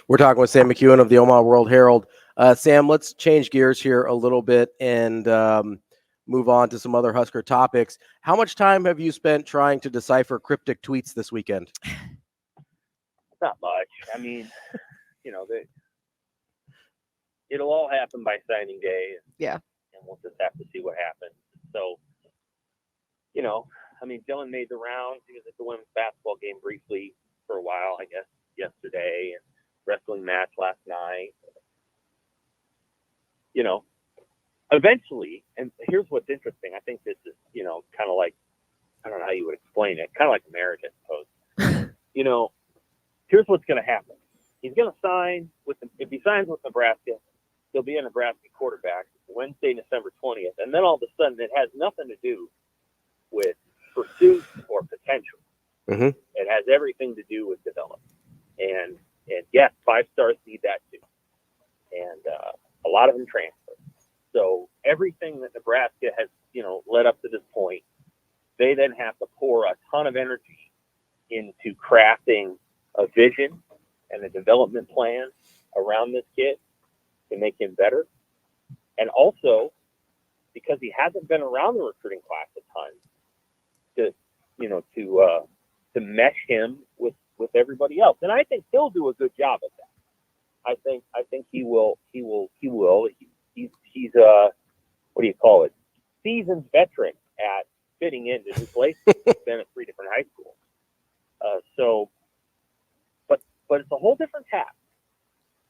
We're talking with Sam Mckewon of the Omaha World Herald. Sam, let's change gears here a little bit and move on to some other Husker topics. How much time have you spent trying to decipher cryptic tweets this weekend? Not much. I mean, it'll all happen by signing day. Yeah. And we'll just have to see what happens. So, Dylan made the rounds. He was at the women's basketball game briefly for a while, I guess, yesterday, and wrestling match last night. Eventually, and here's what's interesting. I think this is, kind of like, I don't know how you would explain it, kind of like a marriage, I suppose. Here's what's going to happen. He's going to sign if he signs with Nebraska, he'll be a Nebraska quarterback Wednesday, December 20th. And then all of a sudden, it has nothing to do with pursuit or potential. Mm-hmm. It has everything to do with development. And yes, 5 stars need that too. And a lot of them transfer. So everything that Nebraska has, led up to this point, they then have to pour a ton of energy into crafting a vision and a development plan around this kid to make him better. And also, because he hasn't been around the recruiting class a ton, to mesh him with everybody else. And I think he'll do a good job at that. I think he will. He's what do you call it? Seasoned veteran at fitting into new places. He's been at 3 different high schools. But it's a whole different task.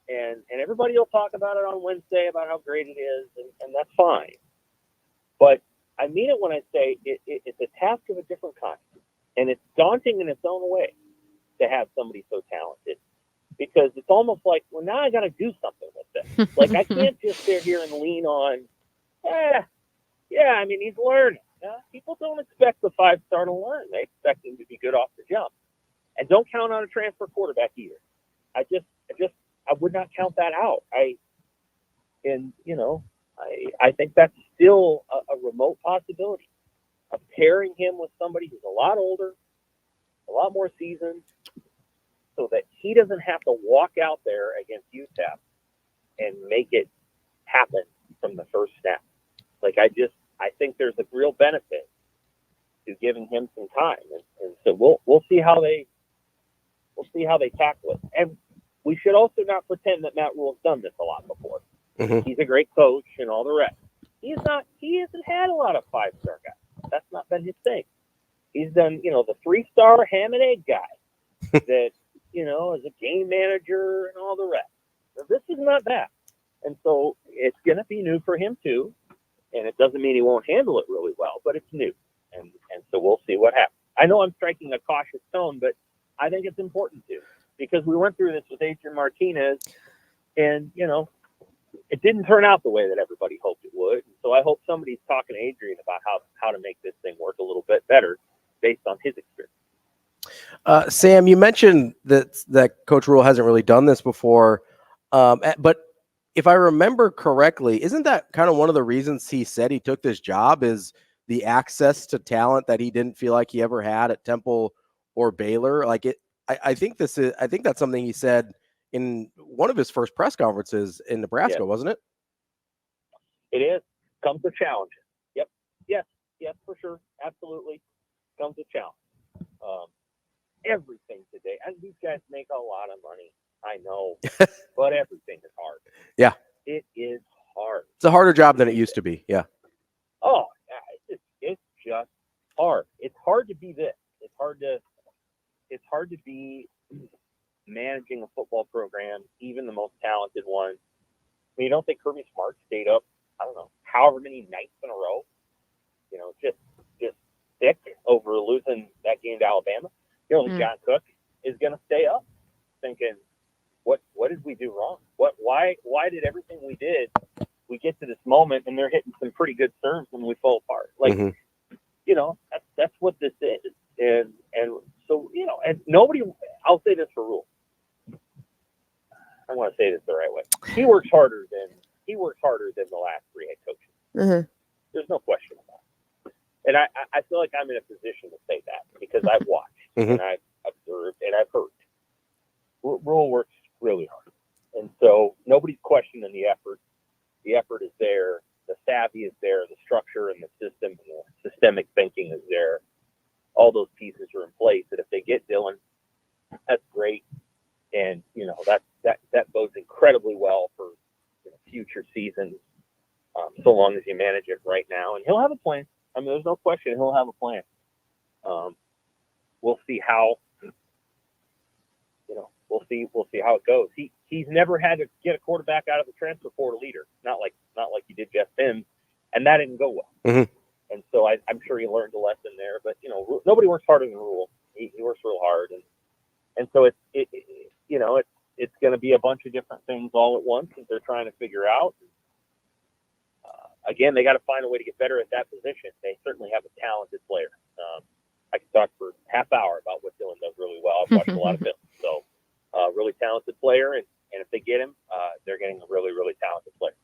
And everybody will talk about it on Wednesday about how great it is, and that's fine. But I mean it when I say it's a task of a different kind. And it's daunting in its own way to have somebody so talented. Because it's almost like, well, now I got to do something with this. Like, I can't just sit here and lean on, he's learning. People don't expect the 5-star to learn. They expect him to be good off the jump. And don't count on a transfer quarterback either. I would not count that out. I think that's still a remote possibility of pairing him with somebody who's a lot older, a lot more seasoned, so that he doesn't have to walk out there against UTEP and make it happen from the first snap. I think there's a real benefit to giving him some time, and so we'll see how they tackle it. And we should also not pretend that Matt Rule's done this a lot before. Mm-hmm. He's a great coach and all the rest. He hasn't had a lot of 5-star guys. That's not been his thing. He's done, the 3-star ham and egg guy that, is a game manager and all the rest. So this is not that. And so it's going to be new for him too. And it doesn't mean he won't handle it really well, but it's new. And so we'll see what happens. I know I'm striking a cautious tone, but I think it's important to, because we went through this with Adrian Martinez, and, it didn't turn out the way that everybody hoped it would. So I hope somebody's talking to Adrian about how to make this thing work a little bit better based on his experience. Sam, you mentioned that Coach Rule hasn't really done this before, but if I remember correctly, isn't that kind of one of the reasons he said he took this job is the access to talent that he didn't feel like he ever had at Temple or Baylor? I think that's something he said in one of his first press conferences in Nebraska, wasn't it? It is. Comes with challenges. Yep. Yes, for sure. Absolutely. Comes with challenge. Everything today, and these guys make a lot of money, I know, but everything is hard. Yeah. It is hard. It's a harder job than it used to be. Yeah. Oh, it's just hard. It's hard to be this. It's hard to be managing a football program, even the most talented one. I mean, you don't think Kirby Smart stayed up, I don't know, however many nights in a row, just sick over losing that game to Alabama. John Cook is going to stay up thinking, what did we do wrong? Why did everything we did, we get to this moment and they're hitting some pretty good serves and we fall apart. That's what this is. And so, and nobody, I'll say this for Rule. I want to say this the right way. He works harder than the last 3 head coaches. Mm-hmm. There's no question about it. And I feel like I'm in a position to say that because I've watched and I've observed and I've heard. Rule works really hard. And that bodes incredibly well for future seasons, so long as you manage it right now. And he'll have a plan. I mean, there's no question he'll have a plan. We'll see how we'll see how it goes. He's never had to get a quarterback out of the transfer portal either. Not like he did Jeff Sims, and that didn't go well. Mm-hmm. And so I'm sure he learned a lesson there. But nobody works harder than Rule. He works real hard, and so it's going to be a bunch of different things all at once that they're trying to figure out. Again, they got to find a way to get better at that position. They certainly have a talented player. I could talk for half hour about what Dylan does really well. I've watched a lot of film. So really talented player, and if they get him, they're getting a really, really talented player.